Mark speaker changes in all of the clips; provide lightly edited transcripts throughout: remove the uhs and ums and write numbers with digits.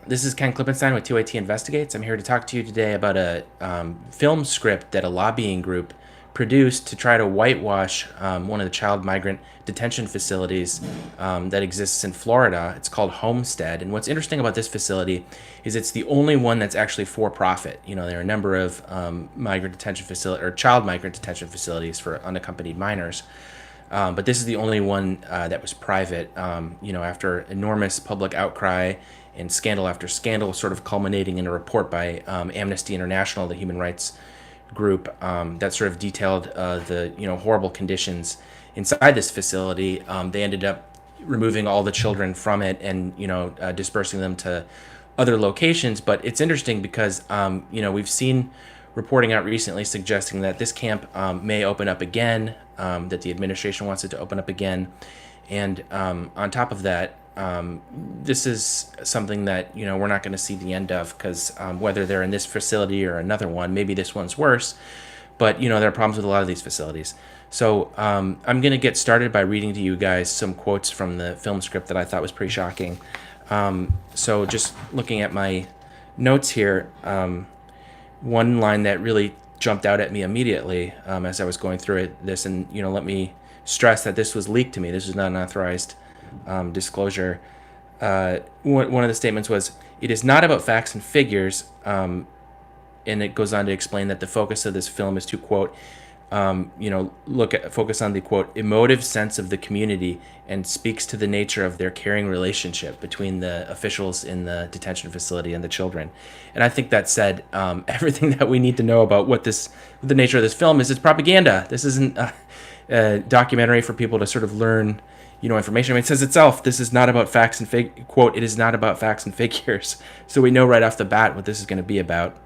Speaker 1: This is Ken Klippenstein with TYTI Investigates. I'm here to talk to you today about a film script that a lobbying group produced to try to whitewash one of the child migrant detention facilities that exists in Florida. It's called Homestead. And what's interesting about this facility is it's the only one that's actually for profit. You know, there are a number of migrant detention facility or child migrant detention facilities for unaccompanied minors. But this is the only one that was private, after enormous public outcry and scandal after scandal, sort of culminating in a report by Amnesty International, the human rights group, that sort of detailed the horrible conditions inside this facility. They ended up removing all the children from it and dispersing them to other locations. But it's interesting because we've seen reporting out recently suggesting that this camp may open up again, that the administration wants it to open up again. And on top of that, this is something that we're not going to see the end of, because whether they're in this facility or another one, maybe this one's worse, but there are problems with a lot of these facilities. So I'm going to get started by reading to you guys some quotes from the film script that I thought was pretty shocking. So just looking at my notes here, one line that really jumped out at me immediately as I was going through this, and let me stress that this was leaked to me. This was not an authorized disclosure. One of the statements was, "It is not about facts and figures," and it goes on to explain that the focus of this film is to, quote, focus on the, quote, emotive sense of the community, and speaks to the nature of their caring relationship between the officials in the detention facility and the children. And I think that said everything that we need to know about what the nature of this film is. It's propaganda. This isn't a documentary for people to sort of learn information. I mean, it says itself, this is not about facts and quote, "It is not about facts and figures." So we know right off the bat what this is going to be about.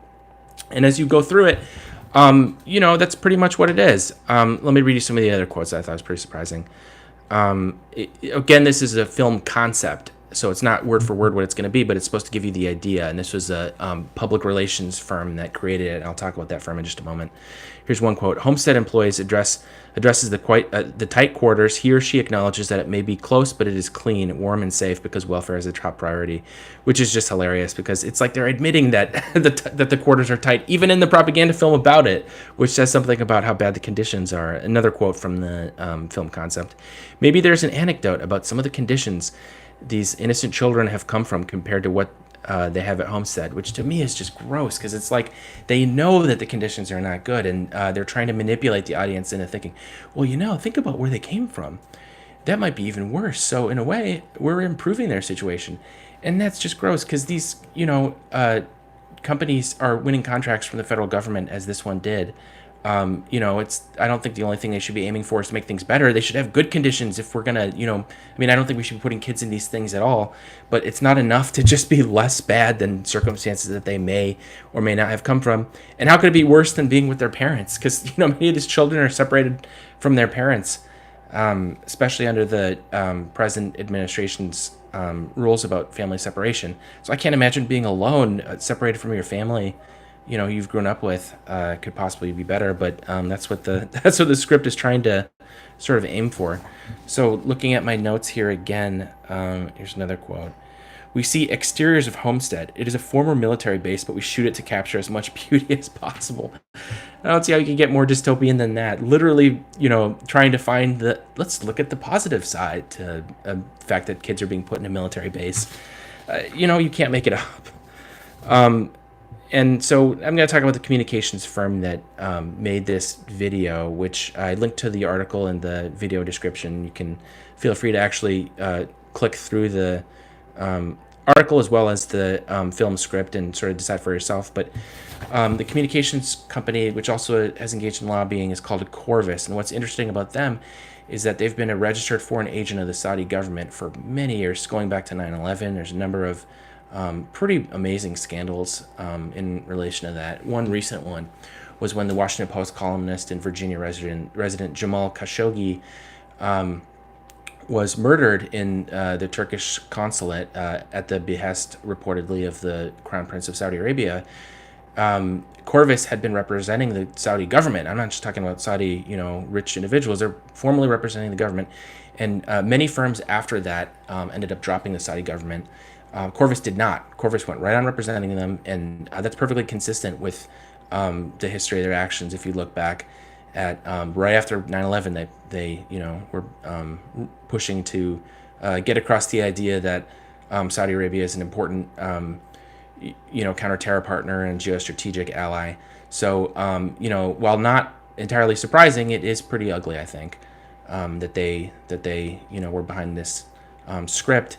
Speaker 1: And as you go through it, that's pretty much what it is. Let me read you some of the other quotes that I thought was pretty surprising. Again, this is a film concept, so it's not word for word what it's going to be, but it's supposed to give you the idea. And this was a public relations firm that created it. I'll talk about that firm in just a moment. Here's one quote: "Homestead employees addresses the tight quarters. He or she acknowledges that it may be close, but it is clean, warm, and safe because welfare is a top priority," which is just hilarious, because it's like they're admitting that that the quarters are tight, even in the propaganda film about it, which says something about how bad the conditions are. Another quote from the film concept: "Maybe there's an anecdote about some of the conditions these innocent children have come from compared to what they have at Homestead," which to me is just gross, because it's like they know that the conditions are not good, and they're trying to manipulate the audience into thinking, well, think about where they came from. That might be even worse. So in a way, we're improving their situation. And that's just gross, because these, companies are winning contracts from the federal government, as this one did. I don't think the only thing they should be aiming for is to make things better. They should have good conditions if we're gonna, I don't think we should be putting kids in these things at all, but it's not enough to just be less bad than circumstances that they may or may not have come from. And how could it be worse than being with their parents? Because, many of these children are separated from their parents, especially under the present administration's rules about family separation. So I can't imagine being alone, separated from your family you've grown up with. Could possibly be better, but that's what the script is trying to sort of aim for. So looking at my notes here again, here's another quote: "We see exteriors of Homestead. It is a former military base, but we shoot it to capture as much beauty as possible." I don't see how you can get more dystopian than that. Literally, trying to find let's look at the positive side to the fact that kids are being put in a military base. You can't make it up. And so I'm going to talk about the communications firm that made this video, which I linked to the article in the video description. You can feel free to actually click through the article as well as the film script and sort of decide for yourself. But the communications company, which also has engaged in lobbying, is called Corvus. And what's interesting about them is that they've been a registered foreign agent of the Saudi government for many years, going back to 9/11. There's a number of pretty amazing scandals in relation to that. One recent one was when the Washington Post columnist and Virginia resident Jamal Khashoggi was murdered in the Turkish consulate at the behest, reportedly, of the Crown Prince of Saudi Arabia. Corvus had been representing the Saudi government. I'm not just talking about Saudi, rich individuals. They're formally representing the government. And many firms after that ended up dropping the Saudi government Corvus did not. Corvus went right on representing them, and that's perfectly consistent with the history of their actions. If you look back at right after 9/11, they were pushing to get across the idea that Saudi Arabia is an important counter-terror partner and geostrategic ally. So while not entirely surprising, it is pretty ugly, I think, that they were behind this script.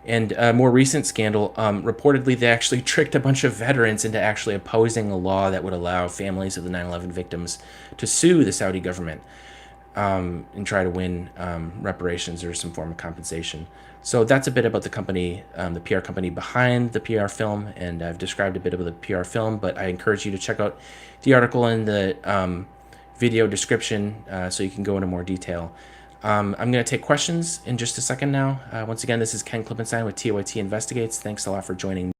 Speaker 1: And a more recent scandal, reportedly, they actually tricked a bunch of veterans into actually opposing a law that would allow families of the 9/11 victims to sue the Saudi government and try to win reparations or some form of compensation. So that's a bit about the company, the PR company behind the PR film, and I've described a bit about the PR film, but I encourage you to check out the article in the video description so you can go into more detail. I'm going to take questions in just a second now. Once again, this is Ken Klippenstein with TYT Investigates. Thanks a lot for joining me.